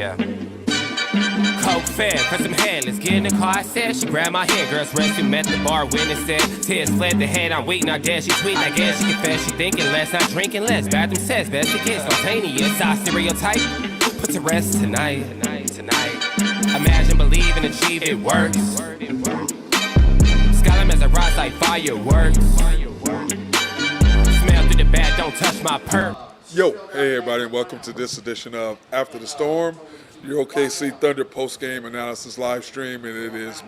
Yeah. Coke fed for some head, let's get in the car, I said. She grabbed my hand, girls resting, met the bar, witness said. Tears fled the head, I'm weak, not dead, she tweet, I guess she confessed. She thinking less, not drinking less. Bathroom says, best to get spontaneous. I stereotype, put to rest tonight. Imagine, believe, and achieve, it works. Skyline as a rise like fireworks. Smell through the bag, don't touch my perk. Yo, hey everybody, and welcome to this edition of After the Storm, your OKC Thunder post-game analysis live stream, and it is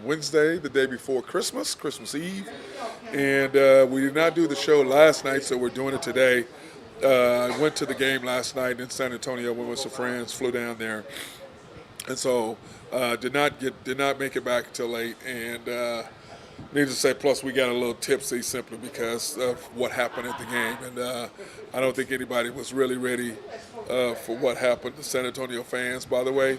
Wednesday, the day before Christmas Eve, and we did not do the show last night, so we're doing it today. I went to the game last night in San Antonio, went with some friends, flew down there, and so did not make it back until late, and needless to say, plus we got a little tipsy simply because of what happened at the game. And I don't think anybody was really ready for what happened. The San Antonio fans, by the way,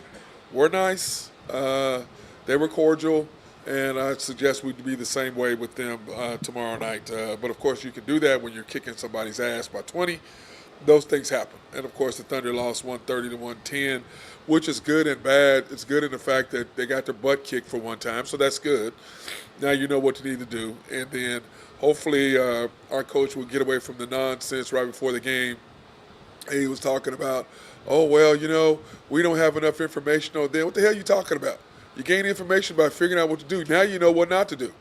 were nice. They were cordial. And I suggest we be the same way with them tomorrow night. But, of course, you can do that when you're kicking somebody's ass by 20. Those things happen. And, of course, the Thunder lost 130 to 110, which is good and bad. It's good in the fact that they got their butt kicked for one time, so that's good. Now you know what you need to do. And then hopefully our coach will get away from the nonsense right before the game. He was talking about, oh, well, you know, we don't have enough information on them. What the hell are you talking about? You gain information by figuring out what to do. Now you know what not to do.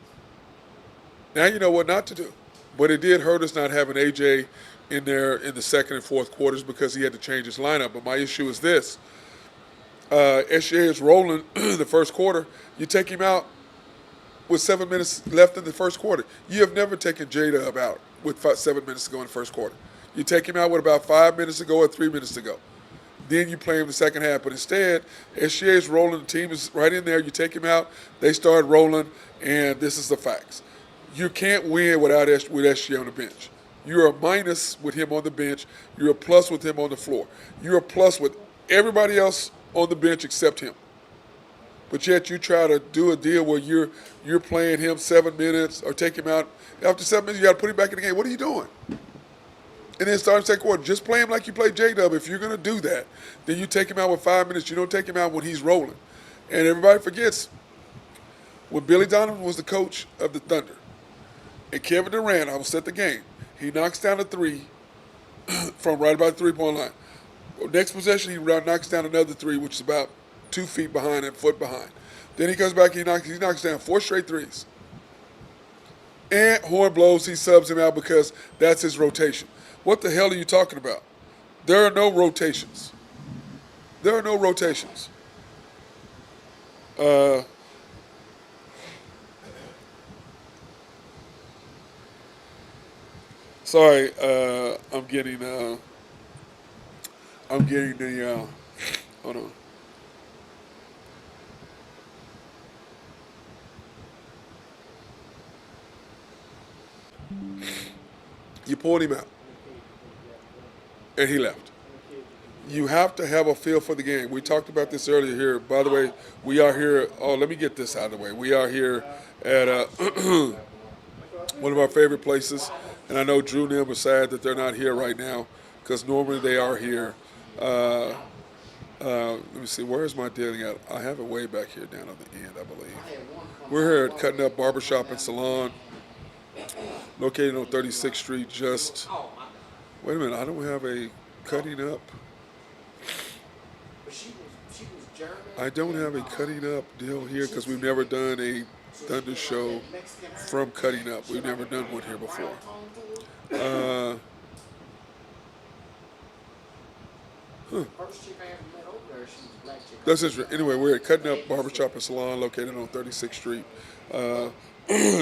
But it did hurt us not having AJ in there in the second and fourth quarters because he had to change his lineup. But my issue is this. SGA is rolling the first quarter. You take him out with 7 minutes left in the first quarter. You have never taken J-Dub out with 7 minutes to go in the first quarter. You take him out with about 5 minutes to go or 3 minutes to go. Then you play him the second half. But instead, SGA is rolling. The team is right in there. You take him out. They start rolling, and this is the facts. You can't win with SGA on the bench. You're a minus with him on the bench. You're a plus with him on the floor. You're a plus with everybody else on the bench except him. But yet you try to do a deal where you're playing him 7 minutes or take him out. After 7 minutes, you got to put him back in the game. What are you doing? And then start the second quarter. Just play him like you play J-Dub. If you're going to do that, then you take him out with 5 minutes. You don't take him out when he's rolling. And everybody forgets, when Billy Donovan was the coach of the Thunder, and Kevin Durant, I was at the game, he knocks down a three from right about the three-point line. Next possession, he knocks down another three, which is about 2 feet behind and a foot behind. Then he comes back, he knocks down 4 straight threes. And horn blows, he subs him out because that's his rotation. What the hell are you talking about? There are no rotations. Sorry, I'm getting the, hold on. You pulled him out, and he left. You have to have a feel for the game. We talked about this earlier here. By the way, we are here. Oh, let me get this out of the way. We are here at one of our favorite places, and I know Drew and them are sad that they're not here right now because normally they are here. Let me see. Where is my dealing at? I have it way back here down on the end, I believe. We're here at Kuttin Barbershop and Salon, located on 36th Street. Wait a minute. I don't have a cutting up. I don't have a cutting up deal here because we've never done a Thunder show from Cutting Up. We've never done one here before. That's interesting. Anyway, we're at Cutting Up Barbershop and Salon, located on 36th Street,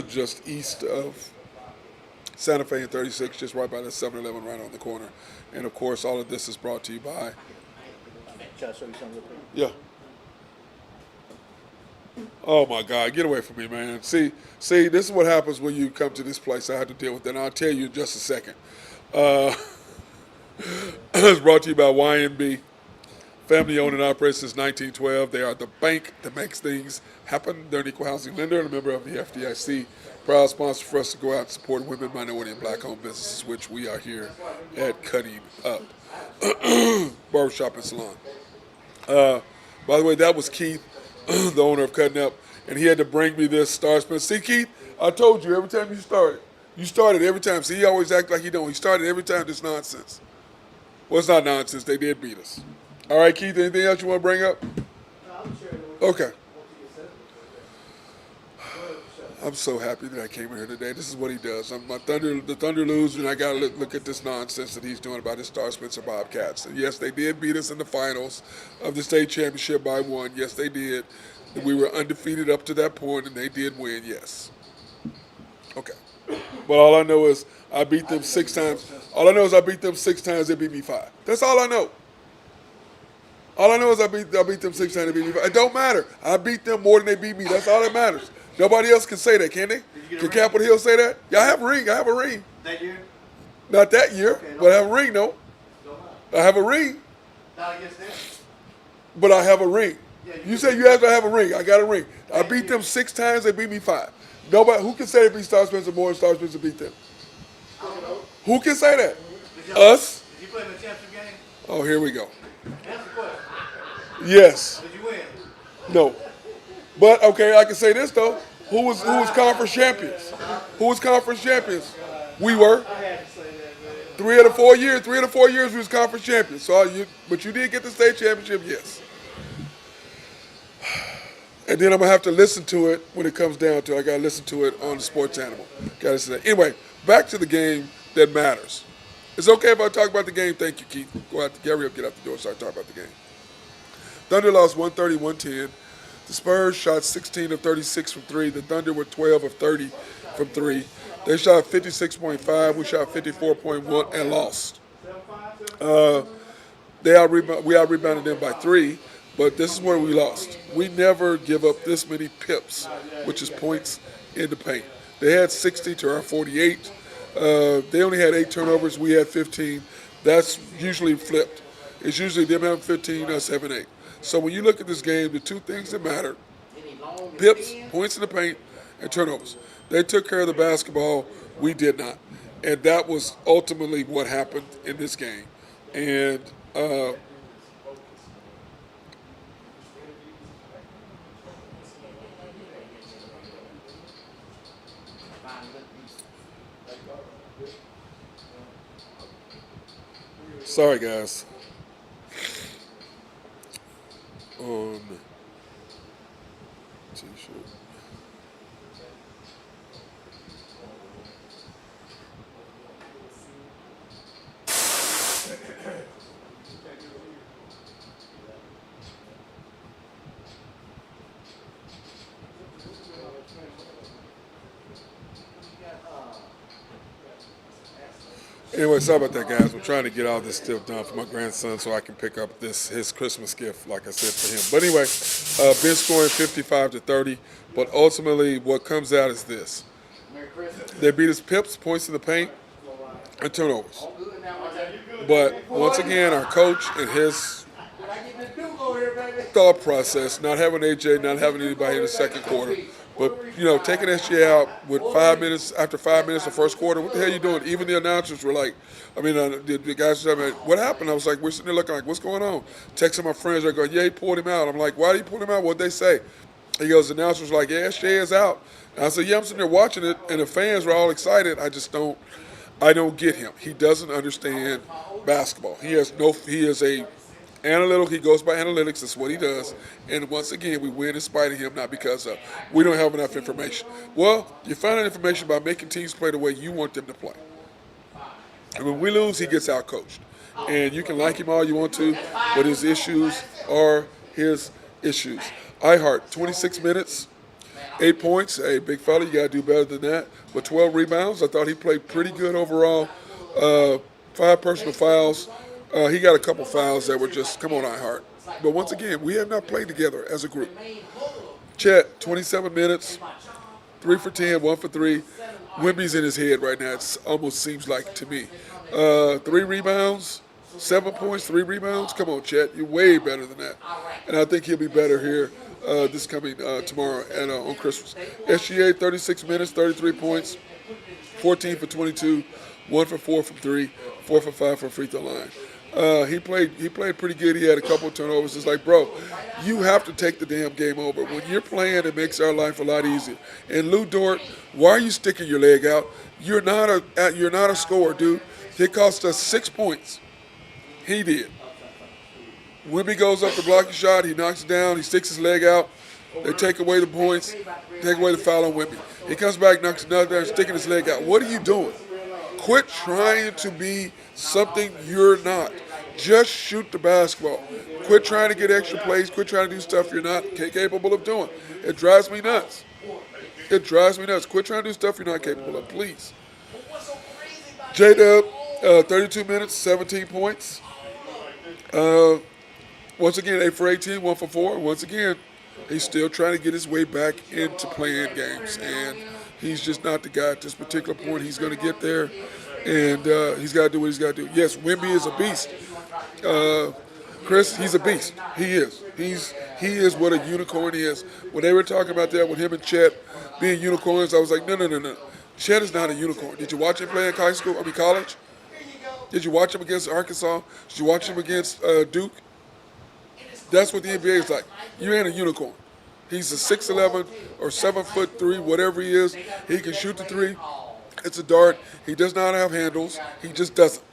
just east of Santa Fe and 36, just right by the 7-Eleven right on the corner. And, of course, all of this is brought to you by... Yeah. Oh, my God. Get away from me, man. See, this is what happens when you come to this place. I have to deal with that, and I'll tell you in just a second. It's brought to you by YNB. Family owned and operated since 1912. They are the bank that makes things happen. They're an equal housing lender and a member of the FDIC. Proud sponsor for us to go out and support women, minority, and black-owned businesses, which we are here at Cutting Up Barbershop and Salon. By the way, that was Keith, the owner of Cutting Up, and he had to bring me this Star Spin. See, Keith, I told you every time you started every time. See, he always act like he don't. He started every time this nonsense. Well, it's not nonsense. They did beat us. All right, Keith, anything else you want to bring up? Okay. I'm so happy that I came in here today. This is what he does. The Thunder lose, and I got to look at this nonsense that he's doing about his Star Spencer Bobcats. And yes, they did beat us in the finals of the state championship by 1. Yes, they did. We were undefeated up to that point, and they did win, yes. Okay. But all I know is I beat them 6 times. All I know is I beat them 6 times, they beat me 5. That's all I know. All I know is I beat them 6 times, they beat me 5. It don't matter. I beat them more than they beat me. That's all that matters. Nobody else can say that, can they? Can Capitol Hill say that? Yeah, I have a ring. I have a ring. That year? Not that year, Okay, but I have a ring, though. I have a ring, Not against them. but I have a ring. Yeah, You say you have to have a ring. I got a ring. I beat them 6 times. They beat me 5. Nobody. Who can say they beat Star Spencer more than Star Spencer beat them? Who can say that? Us? Did you play in the championship game? Oh, here we go. Answer the question. Yes. Did you win? No. But okay, I can say this though. Who was conference champions? Who was conference champions? We were. 3 of the 4 years. 3 of the 4 years we was conference champions. But you did get the state championship, yes. And then I'm gonna have to listen to it when it comes down to it. I gotta listen to it on the Sports Animal. Gotta listen to that. Anyway, back to the game that matters. It's okay if I talk about the game. Thank you, Keith. Go out to Gary up, get out the door, start talking about the game. Thunder lost 130-110. The Spurs shot 16 of 36 from 3. The Thunder were 12 of 30 from 3. They shot 56.5. We shot 54.1 and lost. We out-rebounded them by 3, but this is where we lost. We never give up this many pips, which is points in the paint. They had 60 to our 48. They only had 8 turnovers. We had 15. That's usually flipped. It's usually them having 15, us having 8. So when you look at this game, the 2 things that matter, pips, points in the paint, and turnovers. They took care of the basketball. We did not. And that was ultimately what happened in this game. And sorry, guys. On t-shirt. Anyway, sorry about that, guys. I'm trying to get all this stuff done for my grandson so I can pick up his Christmas gift, like I said, for him. But anyway, been scoring 55 to 30. But ultimately, what comes out is this: they beat us pips, points in the paint, and turnovers. But once again, our coach and his thought process, not having AJ, not having anybody in the second quarter, but, taking SJ out with 5 minutes, after 5 minutes of first quarter, what the hell are you doing? Even the announcers were like, the guys were telling me, what happened? I was like, we're sitting there looking like, what's going on? Texting my friends, they're going, yeah, he pulled him out. I'm like, why did he pull him out? What'd they say? He goes, the announcers were like, yeah, SJ is out. And I said, yeah, I'm sitting there watching it, and the fans were all excited. I don't get him. He doesn't understand basketball. He is a analytical. He goes by analytics. That's what he does. And once again, we win in spite of him, not because of. We don't have enough information. Well, you find out information by making teams play the way you want them to play. And when we lose, he gets out-coached. And you can like him all you want to, but his issues are his issues. Iheart, 26 minutes, 8 points. Hey, big fella, you got to do better than that. But 12 rebounds. I thought he played pretty good overall. 5 personal fouls. He got a couple fouls that were just, come on, Iheart. But once again, we have not played together as a group. Chet, 27 minutes, 3 for 10, 1 for 3. Wemby's in his head right now, it almost seems like to me. 3 rebounds, 7 points, 3 rebounds. Come on, Chet, you're way better than that. And I think he'll be better here this coming tomorrow and on Christmas. SGA, 36 minutes, 33 points, 14 for 22, 1 for 4 from 3, 4 for 5 from free throw line. He played pretty good. He had a couple of turnovers. It's like, bro, you have to take the damn game over. When you're playing, it makes our life a lot easier. And Lou Dort, why are you sticking your leg out? You're not a scorer, dude. It cost us 6 points. He did. Wimby goes up to block a shot. He knocks it down. He sticks his leg out. They take away the points. Take away the foul on Wimby. He comes back, knocks another down, sticking his leg out. What are you doing? Quit trying to be something you're not. Just shoot the basketball. Quit trying to get extra plays. Quit trying to do stuff you're not capable of doing. It drives me nuts. It drives me nuts. Quit trying to do stuff you're not capable of, please. J-Dub, 32 minutes, 17 points. Once again, 8 for 18, 1 for 4. Once again, he's still trying to get his way back into playing games. And he's just not the guy at this particular point. He's going to get there, and he's got to do what he's got to do. Yes, Wimby is a beast. Chris, he's a beast. He is. He is what a unicorn is. When they were talking about that with him and Chet being unicorns, I was like, no. Chet is not a unicorn. Did you watch him play in college? Did you watch him against Arkansas? Did you watch him against Duke? That's what the NBA is like. You ain't a unicorn. He's a 6'11" or 7'3", whatever he is. He can shoot the three. It's a dart. He does not have handles. He just doesn't.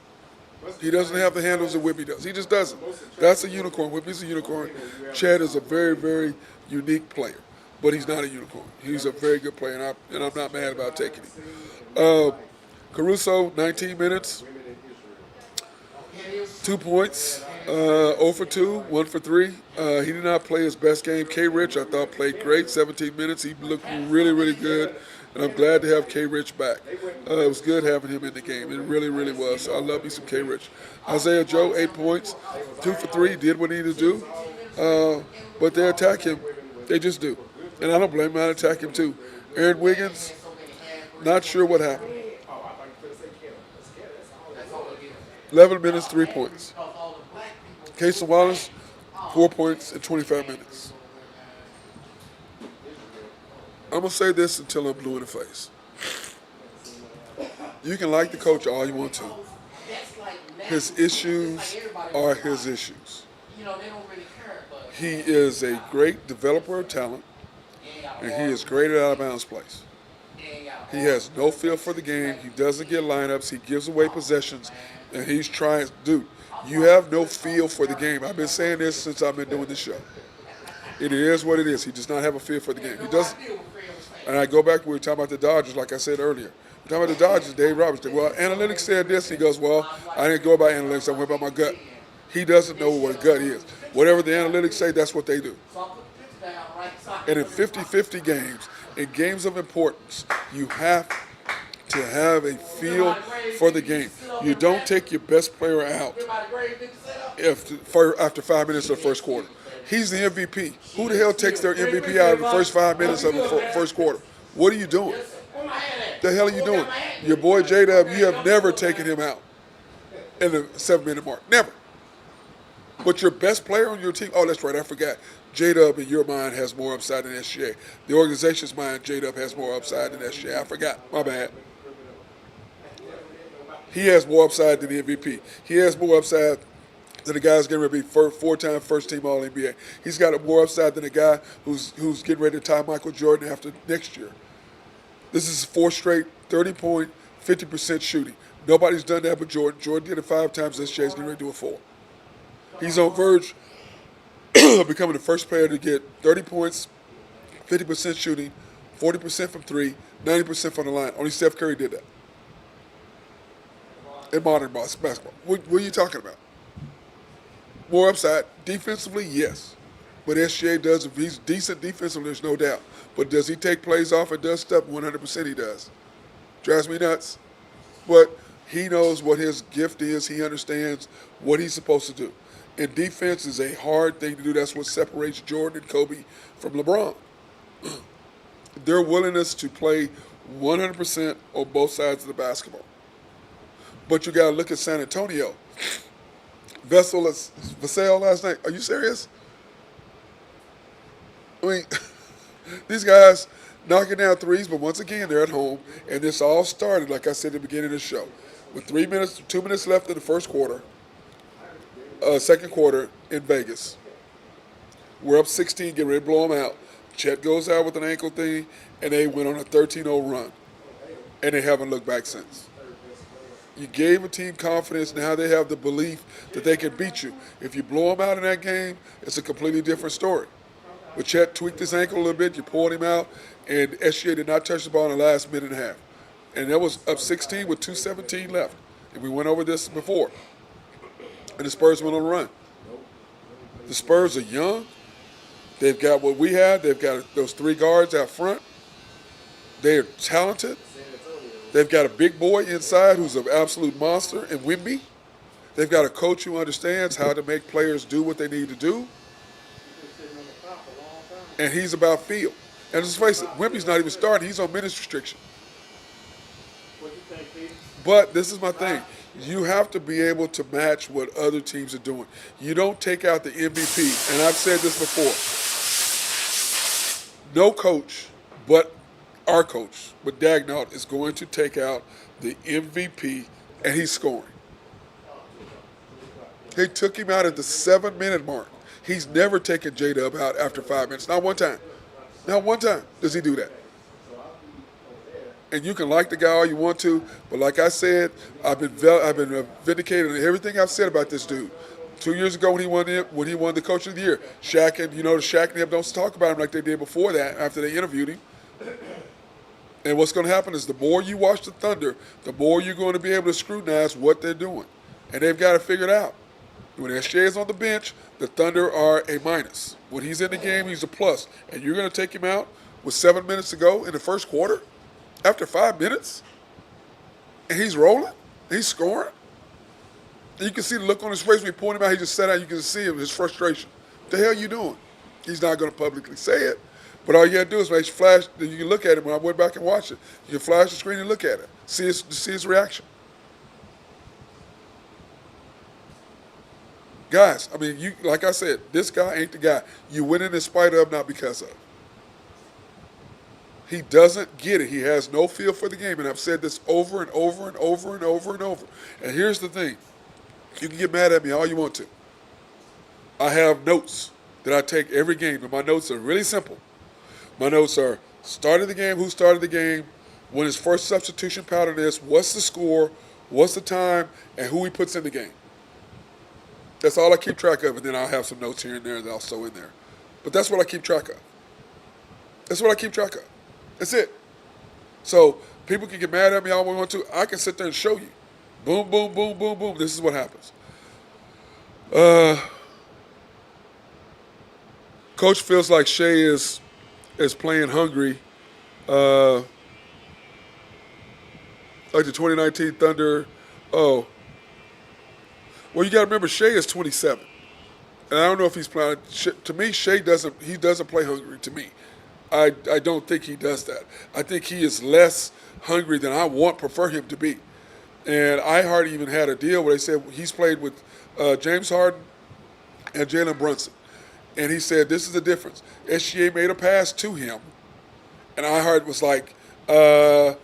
He doesn't have the handles that Wimby does. He just doesn't. That's a unicorn. Wimby's a unicorn. Chad is a very, very unique player, but he's not a unicorn. He's a very good player, and I'm not mad about taking him. Caruso, 19 minutes, 2 points, 0 for 2, 1 for 3. He did not play his best game. K. Rich, I thought, played great, 17 minutes. He looked really, really good, and I'm glad to have K. Rich back. It was good having him in the game. It really, really was. So I love me some K. Rich. Isaiah Joe, 8 points, 2 for 3, did what he needed to do. But they attack him. They just do. And I don't blame him. I attack him too. Aaron Wiggins, not sure what happened. 11 minutes, 3 points. Casey Wallace, 4 points in 25 minutes. I'm going to say this until I'm blue in the face. You can like the coach all you want to. His issues are his issues. He is a great developer of talent, and he is great at out-of-bounds plays. He has no feel for the game. He doesn't get lineups. He gives away possessions, and he's trying. Dude, you have no feel for the game. I've been saying this since I've been doing this show. It is what it is. He does not have a feel for the game. He doesn't. And I go back to we were talking about the Dodgers, like I said earlier. We're talking about the Dodgers, Dave Roberts. Well, analytics said this. He goes, well, I didn't go by analytics. I went by my gut. He doesn't know what a gut is. Whatever the analytics say, that's what they do. And in 50-50 games, in games of importance, you have to have a feel for the game. You don't take your best player out after 5 minutes of the first quarter. He's the MVP. Who the hell takes their MVP out of the first 5 minutes of the first quarter? What are you doing? The hell are you doing? Your boy J-Dub, you have never taken him out in the 7-minute mark. Never. But your best player on your team, oh, that's right, I forgot. J-Dub in your mind has more upside than SGA. The organization's mind, J-Dub has more upside than SGA. I forgot. My bad. He has more upside than the MVP. He has more upside than the guy who's getting ready to be four-time first-team All-NBA. He's got more upside than the guy who's getting ready to tie Michael Jordan after next year. This is 4 straight 30-point, 50% shooting. Nobody's done that but Jordan. Jordan did it 5 times. SGA's getting ready to do it 4. He's on verge of becoming the first player to get 30 points, 50% shooting, 40% from 3, 90% from the line. Only Steph Curry did that in modern basketball. What are you talking about? More upside. Defensively, yes. But SGA does. If he's decent defensively, there's no doubt. But does he take plays off and does stuff? 100% he does. Drives me nuts. But he knows what his gift is. He understands what he's supposed to do. And defense is a hard thing to do. That's what separates Jordan and Kobe from LeBron. Their willingness to play 100% on both sides of the basketball. But you got to look at San Antonio. Vassell last night. Are you serious? I mean, these guys knocking down threes, but once again, they're at home. And this all started, like I said at the beginning of the show, with 2 minutes left in the first quarter. second quarter in Vegas. We're up 16, getting ready to blow them out. Chet goes out with an ankle thing, and they went on a 13-0 run, and they haven't looked back since. You gave a team confidence. Now they have the belief that they can beat you. If you blow them out in that game, it's a completely different story. But Chet tweaked his ankle a little bit. You pulled him out, and SGA did not touch the ball in the last minute and a half. And that was up 16 with 2:17 left. And we went over this before. And the Spurs went on a run. The Spurs are young. They've got what we had. They've got those three guards out front. They're talented. They've got a big boy inside who's an absolute monster in Wemby. They've got a coach who understands how to make players do what they need to do. And he's about feel. And let's face it, Wemby's not even starting. He's on minutes restriction. But this is my thing. You have to be able to match what other teams are doing. You don't take out the MVP. And I've said this before. No coach but our coach, but Dagnall, is going to take out the MVP, and he's scoring. He took him out at the 7-minute mark. He's never taken J-Dub out after 5 minutes. Not one time. Not one time does he do that. And you can like the guy all you want to, but like I said, I've been vindicated in everything I've said about this dude. 2 years ago when he won the Coach of the Year, Shaq and Shaq and him don't talk about him like they did before that after they interviewed him. And what's going to happen is the more you watch the Thunder, the more you're going to be able to scrutinize what they're doing. And they've got to figure it out. When SJ is on the bench, the Thunder are a minus. When he's in the game, he's a plus. And you're going to take him out with 7 minutes to go in the first quarter? After 5 minutes? And he's rolling? He's scoring? And you can see the look on his face when he pulled him out. He just sat out. You can see him, his frustration. What the hell are you doing? He's not going to publicly say it. But all you got to do is make flash. You can look at it. When I went back and watched it, you can flash the screen and look at it. See his reaction. Guys, I mean, like I said, this guy ain't the guy. You win in spite of, not because of. He doesn't get it. He has no feel for the game. And I've said this over and over and over and over and over. And here's the thing. You can get mad at me all you want to. I have notes that I take every game, and my notes are really simple. My notes are start of the game, who started the game, when his first substitution pattern is, what's the score, what's the time, and who he puts in the game. That's all I keep track of, and then I'll have some notes here and there that I'll sew in there. But that's what I keep track of. That's what I keep track of. That's it. So people can get mad at me all they want to. I can sit there and show you. Boom, boom, boom, boom, boom. This is what happens. Coach feels like Shea is playing hungry. Like the 2019 Thunder. Oh. Well, you got to remember, Shea is 27. And I don't know if he's playing. To me, Shea doesn't play hungry to me. I don't think he does that. I think he is less hungry than I prefer him to be. And iHeart even had a deal where they said he's played with James Harden and Jalen Brunson. And he said, this is the difference. SGA made a pass to him. And iHeart was like, yeah,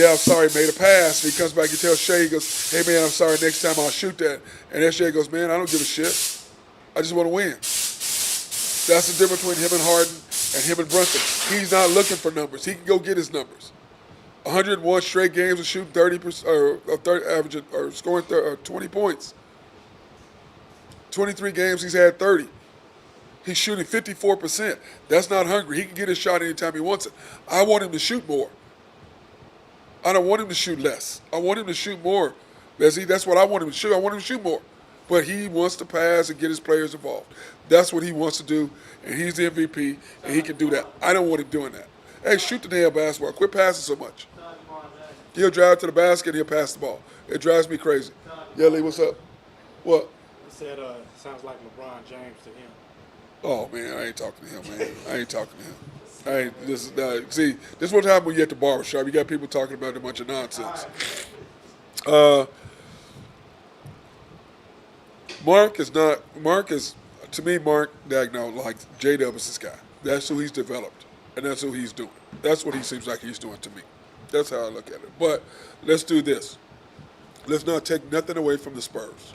I'm sorry, made a pass. And he comes back and tells Shea, he goes, hey, man, I'm sorry, next time I'll shoot that. And SGA goes, man, I don't give a shit. I just want to win. That's the difference between him and Harden and him and Brunson. He's not looking for numbers. He can go get his numbers. 101 straight games of shooting 30% or averaging or scoring 20 points. 23 games he's had 30. He's shooting 54%. That's not hungry. He can get his shot anytime he wants it. I want him to shoot more. I don't want him to shoot less. I want him to shoot more. That's what I want him to shoot. I want him to shoot more. But he wants to pass and get his players involved. That's what he wants to do, and he's the MVP, and he can do that. I don't want him doing that. Hey, shoot the damn basketball. Quit passing so much. He'll drive to the basket and he'll pass the ball. It drives me crazy. Yeah, Lee, what's up? What? He said, sounds like LeBron James to him. Oh, man, I ain't talking to him, man. I ain't talking to him. See, this is what happens when you at the barbershop. You got people talking about a bunch of nonsense. Mark is, to me, Mark Dagnall, like J-Dub is this guy. That's who he's developed, and that's who he's doing. That's what he seems like he's doing to me. That's how I look at it. But let's do this. Let's not take nothing away from the Spurs.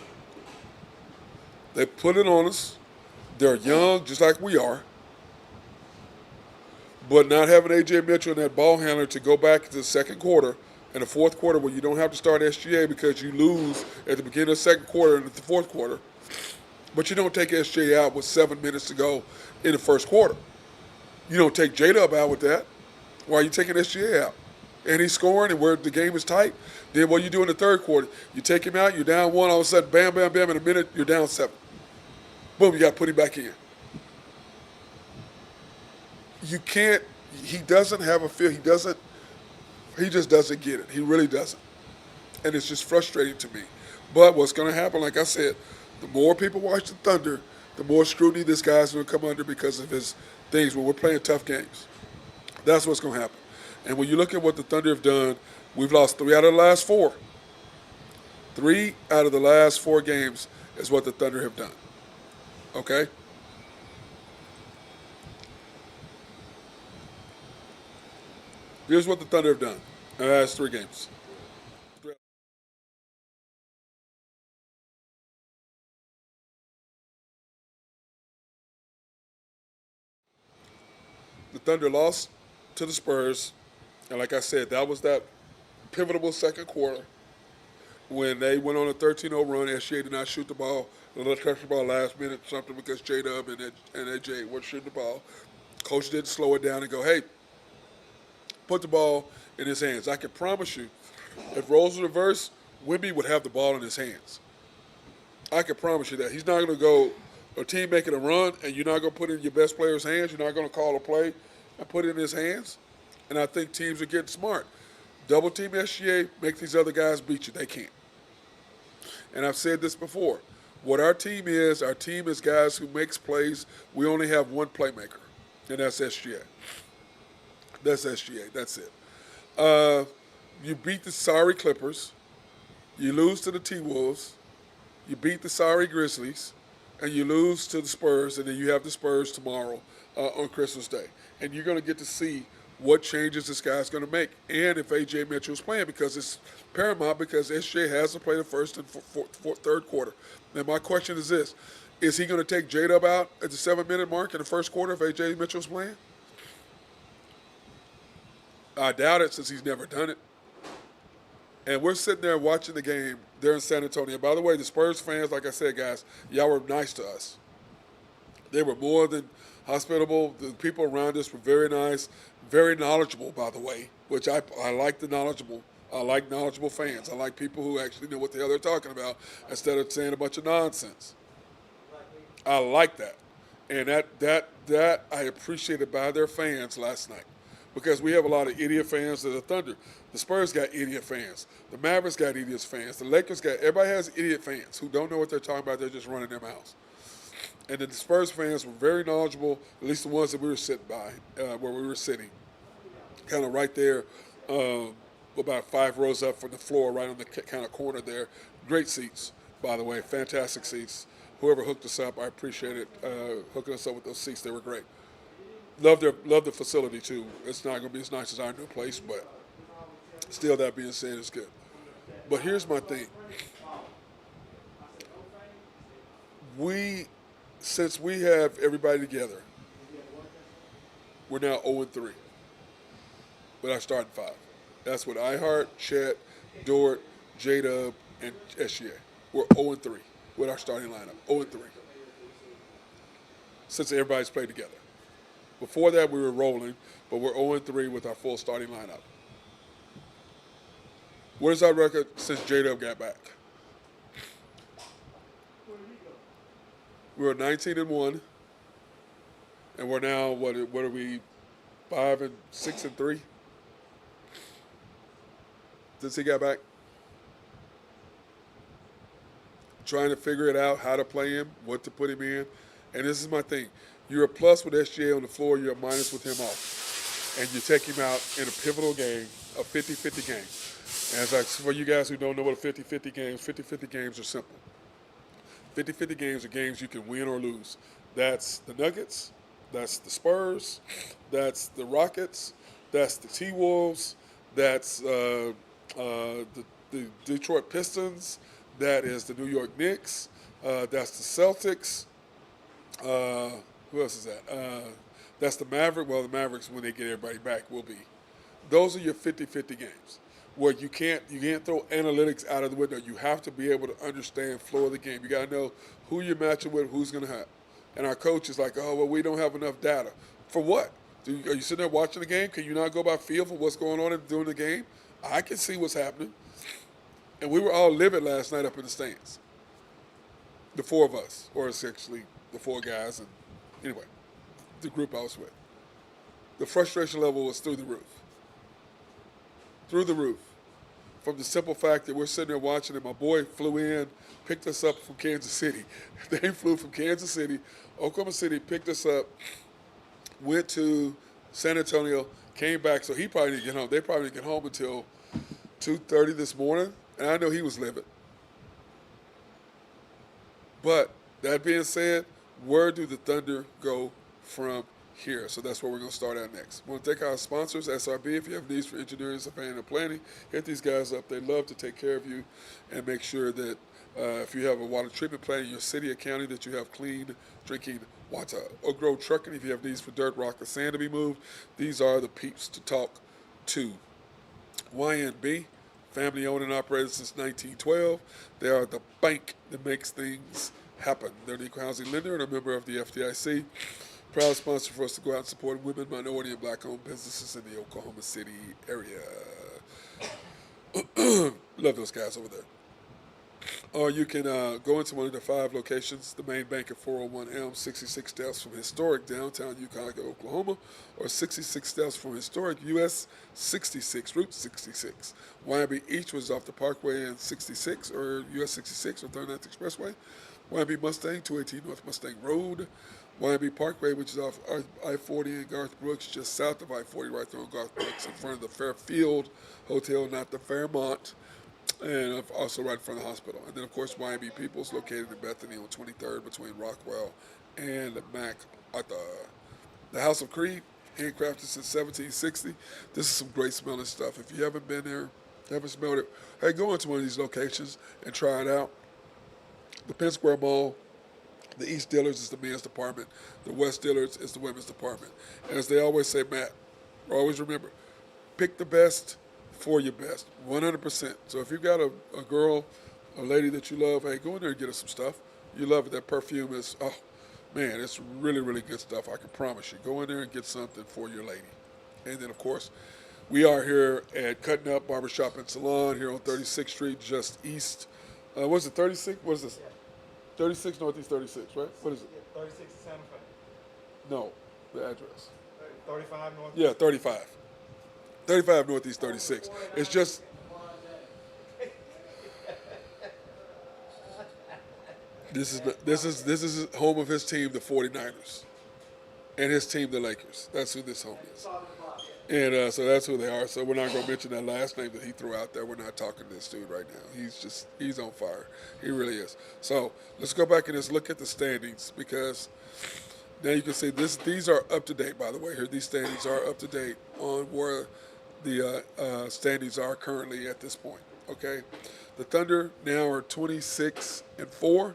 They put it on us. They're young, just like we are. But not having A.J. Mitchell and that ball handler to go back to the second quarter and the fourth quarter where you don't have to start SGA because you lose at the beginning of the second quarter and the fourth quarter. But you don't take SGA out with 7 minutes to go in the first quarter. You don't take J-Dub out with that. Why are you taking SGA out? And he's scoring and where the game is tight. Then what do you do in the third quarter? You take him out, you're down one, all of a sudden, bam, bam, bam, in a minute, you're down 7. Boom, you got to put him back in. You can't, he doesn't have a feel, he just doesn't get it. He really doesn't. And it's just frustrating to me. But what's going to happen, like I said, the more people watch the Thunder, the more scrutiny this guy's going to come under because of his things when we're playing tough games. That's what's going to happen. And when you look at what the Thunder have done, we've lost 3 out of the last 4. 3 out of the last 4 games is what the Thunder have done. Okay? Here's what the Thunder have done in the last 3 games. The Thunder lost to the Spurs, and like I said, that was that pivotal second quarter when they went on a 13-0 run. SGA did not shoot the ball. They let touch the ball last minute something because J-Dub and AJ were shooting the ball. Coach didn't slow it down and go, hey, put the ball in his hands. I can promise you, if roles reverse, Wemby would have the ball in his hands. I can promise you that. He's not going to go a team making a run and you're not going to put it in your best player's hands. You're not going to call a play and put it in his hands. And I think teams are getting smart. Double team SGA, make these other guys beat you. They can't. And I've said this before. What our team is guys who makes plays. We only have one playmaker, and that's SGA. That's SGA. That's it. You beat the sorry Clippers. You lose to the T-Wolves. You beat the sorry Grizzlies. And you lose to the Spurs, and then you have the Spurs tomorrow on Christmas Day. And you're going to get to see what changes this guy's going to make. And if A.J. Mitchell's playing, because it's paramount, because SJ has to play the first and third quarter. And my question is this. Is he going to take J-Dub out at the 7-minute mark in the first quarter if A.J. Mitchell's playing? I doubt it, since he's never done it. And we're sitting there watching the game there in San Antonio. By the way, the Spurs fans, like I said, guys, y'all were nice to us. They were more than hospitable. The people around us were very nice, very knowledgeable, by the way, which I like the knowledgeable. I like knowledgeable fans. I like people who actually know what the hell they're talking about instead of saying a bunch of nonsense. I like that. And that I appreciated by their fans last night. Because we have a lot of idiot fans of the Thunder. The Spurs got idiot fans. The Mavericks got idiot fans. The Lakers got, everybody has idiot fans who don't know what they're talking about. They're just running their mouths. And the Spurs fans were very knowledgeable, at least the ones that we were sitting by, where we were sitting. Kind of right there, about 5 rows up from the floor, right on the kind of corner there. Great seats, by the way, fantastic seats. Whoever hooked us up, I appreciate it, hooking us up with those seats. They were great. Love the facility, too. It's not going to be as nice as our new place, but still, that being said, it's good. But here's my thing. Since we have everybody together, we're now 0-3 with our starting 5. That's with iHeart, Chet, Dort, J-Dub, and SGA. We're 0-3 with our starting lineup. 0-3. Since everybody's played together. Before that, we were rolling, but we're 0-3 with our full starting lineup. What is our record since J-Dub got back? We were 19-1, and we're now what are we? 5-6-3 since he got back. Trying to figure it out, how to play him, what to put him in, and this is my thing. You're a plus with SGA on the floor. You're a minus with him off. And you take him out in a pivotal game, a 50-50 game. And as for you guys who don't know what a 50-50 game is, 50-50 games are simple. 50-50 games are games you can win or lose. That's the Nuggets. That's the Spurs. That's the Rockets. That's the T-Wolves. That's the Detroit Pistons. That is the New York Knicks. That's the Celtics. Who else is that? That's the Maverick. Well, the Mavericks, when they get everybody back, will be. Those are your 50-50 games where you can't throw analytics out of the window. You have to be able to understand flow of the game. You got to know who you're matching with, who's going to have. And our coach is like, oh, well, we don't have enough data. For what? Are you sitting there watching the game? Can you not go by feel for what's going on during the game? I can see what's happening. And we were all livid last night up in the stands. The four of us, or essentially the four guys, and anyway, the group I was with. The frustration level was through the roof. Through the roof. From the simple fact that we're sitting there watching and my boy flew in, picked us up from Kansas City. They flew from Kansas City, Oklahoma City, picked us up, went to San Antonio, came back. So he probably didn't get home. They probably didn't get home until 2:30 this morning. And I know he was livid. But that being said, where do the Thunder go from here? So that's where we're going to start at next. I want to thank our sponsors, SRB. If you have needs for engineering, surveying, and planning, hit these guys up. They love to take care of you and make sure that if you have a water treatment plant in your city or county, that you have clean drinking water. Or Grow Trucking, if you have needs for dirt, rock, or sand to be moved, these are the peeps to talk to. YNB, family owned and operated since 1912. They are the bank that makes things happen. They're an equal housing lender and a member of the FDIC. Proud sponsor for us to go out and support women, minority, and black-owned businesses in the Oklahoma City area. Love those guys over there. Or you can go into one of the 5 locations, the main bank at 401 Elm, 66 steps from historic downtown Ukiah, Oklahoma, or 66 steps from historic US 66, Route 66. YB each was off the Parkway and 66, or US 66, or 39th Expressway. YB Mustang, 218 North Mustang Road. YB Parkway, which is off I-40 in Garth Brooks, just south of I-40, right there on Garth Brooks, in front of the Fairfield Hotel, not the Fairmont. And also right in front of the hospital. And then, of course, YB Peoples, located in Bethany on 23rd between Rockwell and MacArthur. The House of Creed, handcrafted since 1760. This is some great smelling stuff. If you haven't been there, haven't smelled it, hey, go into one of these locations and try it out. The Penn Square Mall, the East Dillards is the men's department. The West Dillards is the women's department. And as they always say, Matt, always remember, pick the best for your best, 100%. So if you've got a girl, a lady that you love, hey, go in there and get her some stuff. You love it. That perfume is, oh, man, it's really, really good stuff. I can promise you. Go in there and get something for your lady. And then, of course, we are here at Kuttin Up Barbershop and Salon here on 36th Street, just east. What is it, 36? What is this? 36 Northeast 36, right? What is it? 36 Santa Fe. No, the address. 35 North. Yeah, 35. 35 Northeast 36. It's just, this is home of his team, the 49ers, and his team, the Lakers. That's who this home is. And so that's who they are. So we're not going to mention that last name that he threw out there. We're not talking to this dude right now. He's on fire. He really is. So let's go back and just look at the standings, because now you can see these are up to date, by the way. Here, these standings are up to date on where the standings are currently at this point. Okay, the Thunder now are 26-4,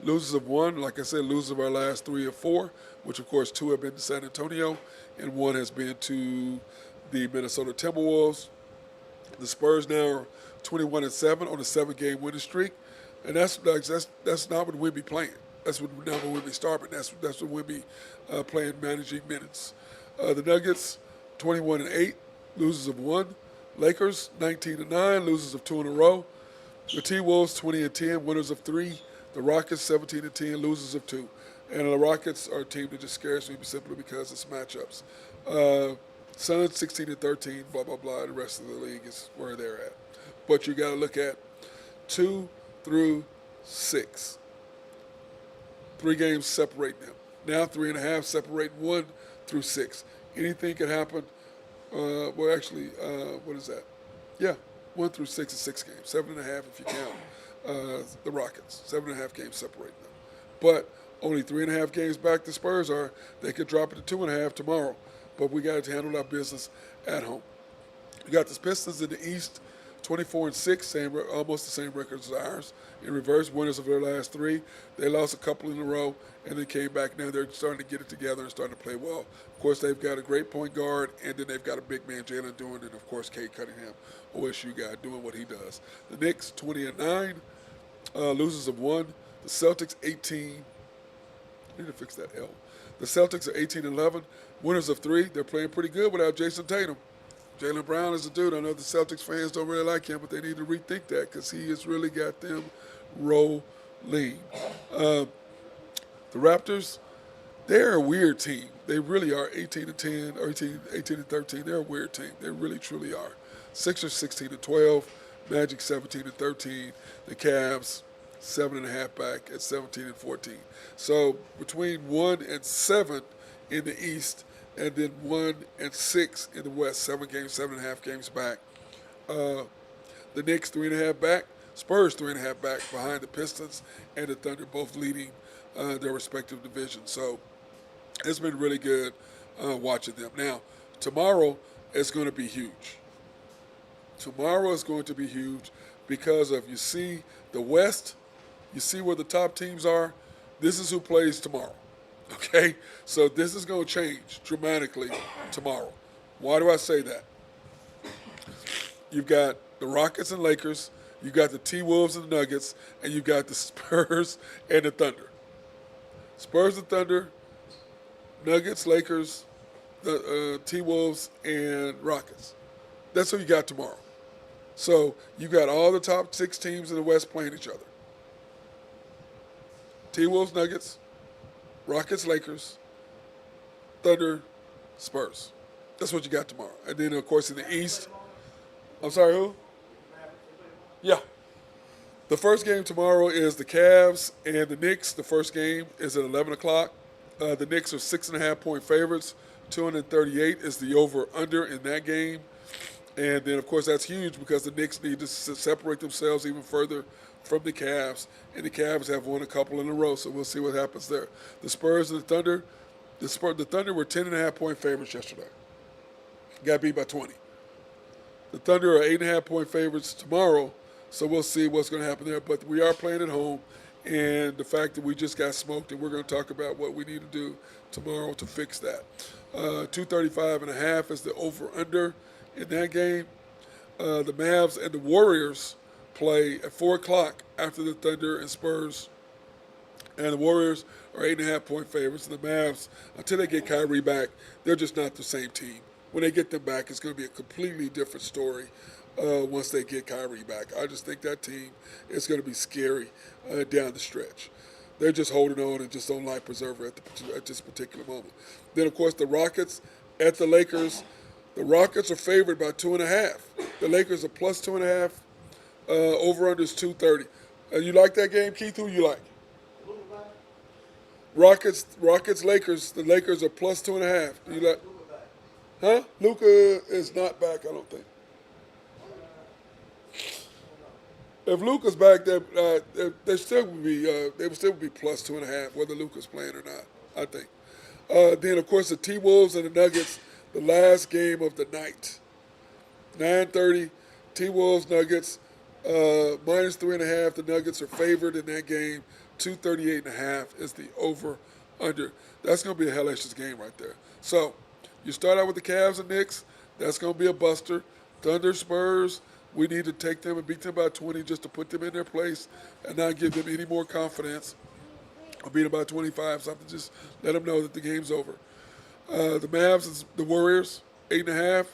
losers of 1. Like I said, losers of our last 3 or 4, which of course 2 have been to San Antonio, and 1 has been to the Minnesota Timberwolves. The Spurs now are 21-7 on a 7-game winning streak, and that's not when Wemby playing. That's when Wemby starting. That's when Wemby playing managing minutes. The Nuggets 21-8. Losers of 1. Lakers 19-9, losers of 2 in a row. The T-Wolves 20-10, winners of 3. The Rockets 17-10, losers of 2. And the Rockets are a team that just scares me simply because it's matchups. Suns 16-13, blah blah blah. The rest of the league is where they're at. But you got to look at 2 through 6. 3 games separating them. Now 3.5 separating 1 through 6. Anything can happen. What is that? Yeah, 1 through 6 is 6 games. 7.5 if you count the Rockets. 7.5 games separating them. But only 3.5 games back the Spurs are. They could drop it to 2.5 tomorrow. But we got to handle our business at home. We got the Pistons in the East, 24-6, almost the same record as ours. In reverse, winners of their last three. They lost a couple in a row and then came back. Now they're starting to get it together and starting to play well. Of course, they've got a great point guard, and then they've got a big man, Jalen Duren, and of course, Kate Cunningham, OSU guy, doing what he does. The Knicks, 20-9, losers of one. The Celtics, 18. I need to fix that L. The Celtics are 18-11, winners of three. They're playing pretty good without Jason Tatum. Jaylen Brown is a dude. I know the Celtics fans don't really like him, but they need to rethink that because he has really got them rolling. The Raptors, they're a weird team. They really are 18-10 or 18-13. They're a weird team. They really, truly are. Sixers 16-12, Magic 17-13. The Cavs 7.5 back at 17-14. So between 1 and 7 in the East, and then 1 and 6 in the West, 7 games, 7.5 games back. The Knicks 3.5 back, Spurs 3.5 back behind the Pistons and the Thunder, both leading their respective divisions. So it's been really good watching them. Now, tomorrow is going to be huge. Tomorrow is going to be huge because of, you see the West, you see where the top teams are. This is who plays tomorrow. Okay, so this is going to change dramatically tomorrow. Why do I say that? You've got the Rockets and Lakers, you've got the T-Wolves and the Nuggets, and you've got the Spurs and the Thunder. Spurs and Thunder, Nuggets, Lakers, the T-Wolves, and Rockets. That's who you got tomorrow. So you got all the top 6 teams in the West playing each other. T-Wolves, Nuggets, Rockets, Lakers, Thunder, Spurs. That's what you got tomorrow. And then, of course, in the East, I'm sorry, who? Yeah. The first game tomorrow is the Cavs and the Knicks. The first game is at 11 o'clock. The Knicks are 6.5-point favorites. 238 is the over-under in that game. And then, of course, that's huge because the Knicks need to separate themselves even further from the Cavs, and the Cavs have won a couple in a row, so we'll see what happens there. The Spurs and the Thunder, the Thunder were 10.5-point favorites yesterday. Got beat by 20. The Thunder are 8.5-point favorites tomorrow, so we'll see what's going to happen there. But we are playing at home, and the fact that we just got smoked, and we're going to talk about what we need to do tomorrow to fix that. 235.5 is the over-under in that game. The Mavs and the Warriors play at 4 o'clock after the Thunder and Spurs. And the Warriors are 8.5-point favorites. And the Mavs, until they get Kyrie back, they're just not the same team. When they get them back, it's going to be a completely different story once they get Kyrie back. I just think that team is going to be scary down the stretch. They're just holding on and just on life preserver at this particular moment. Then, of course, the Rockets at the Lakers. The Rockets are favored by 2.5. The Lakers are plus 2.5. Over-under is 230. You like that game, Keith? Who you like? Rockets, Lakers. The Lakers are plus 2.5. Do you like? Huh? Luka is not back, I don't think. If Luka's back, they still would be plus 2.5, whether Luka's playing or not, I think. Then, of course, the T-Wolves and the Nuggets, the last game of the night. 9:30, T-Wolves, Nuggets, minus 3.5. The Nuggets are favored in that game. 238.5 is the over-under. That's going to be a hellacious game right there. So, you start out with the Cavs and Knicks. That's going to be a buster. Thunder, Spurs, we need to take them and beat them by 20 just to put them in their place and not give them any more confidence. Or beat them by 25, something. Just let them know that the game's over. The Mavs and the Warriors, 8.5.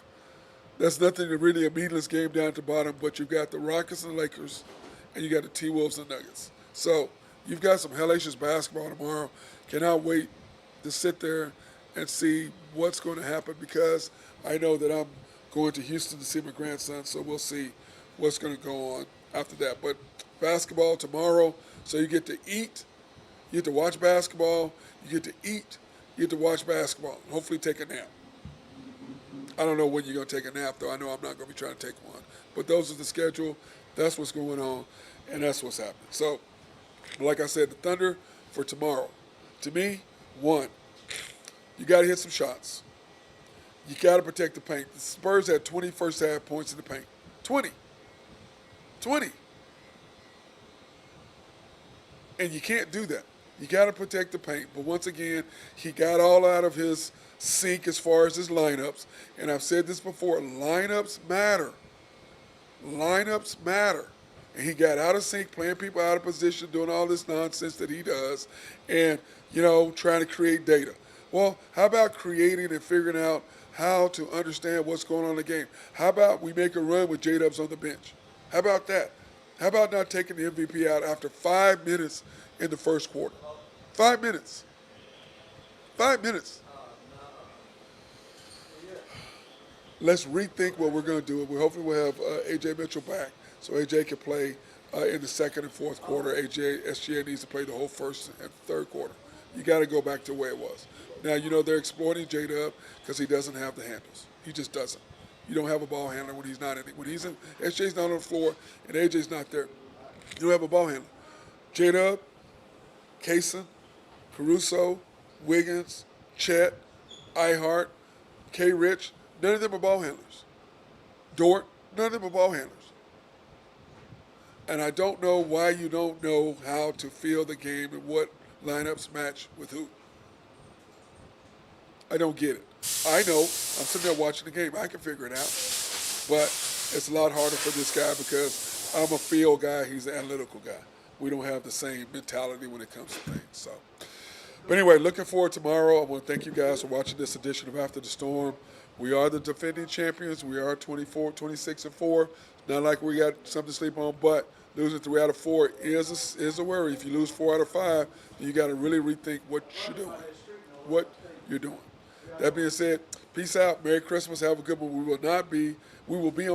That's nothing, really a meaningless game down to bottom, but you've got the Rockets and the Lakers, and you got the T-Wolves and Nuggets. So you've got some hellacious basketball tomorrow. Cannot wait to sit there and see what's going to happen because I know that I'm going to Houston to see my grandson, so we'll see what's going to go on after that. But basketball tomorrow, so you get to eat, you get to watch basketball, you get to eat, you get to watch basketball, and hopefully take a nap. I don't know when you're going to take a nap, though. I know I'm not going to be trying to take one. But those are the schedule. That's what's going on, and that's what's happening. So, like I said, the Thunder for tomorrow. To me, 1, you got to hit some shots. You got to protect the paint. The Spurs had 20 first-half points in the paint. 20. 20. And you can't do that. You got to protect the paint. But once again, he got all out of his sync as far as his lineups. And I've said this before, lineups matter. Lineups matter. And he got out of sync, playing people out of position, doing all this nonsense that he does, and, trying to create data. Well, how about creating and figuring out how to understand what's going on in the game? How about we make a run with J-Dubs on the bench? How about that? How about not taking the MVP out after 5 minutes in the first quarter? 5 minutes. 5 minutes. Let's rethink what we're going to do. Hopefully we'll have A.J. Mitchell back so A.J. can play in the second and fourth quarter. SGA needs to play the whole first and third quarter. You got to go back to where it was. Now, they're exploiting J-Dub because he doesn't have the handles. He just doesn't. You don't have a ball handler when he's not in it. When SJ's not on the floor and AJ's not there, you don't have a ball handler. J-Dub, Kaysen, Caruso, Wiggins, Chet, Ihart, K. Rich, none of them are ball handlers. Dort, none of them are ball handlers. And I don't know why you don't know how to feel the game and what lineups match with who. I don't get it. I know. I'm sitting there watching the game. I can figure it out. But it's a lot harder for this guy because I'm a feel guy. He's an analytical guy. We don't have the same mentality when it comes to things. So, but anyway, looking forward to tomorrow. I want to thank you guys for watching this edition of After the Storm. We are the defending champions. We are 26-4. Not like we got something to sleep on, but losing 3 out of 4 is a worry. If you lose 4 out of 5, then you got to really rethink what you're doing. That being said, peace out. Merry Christmas. Have a good one. We will be on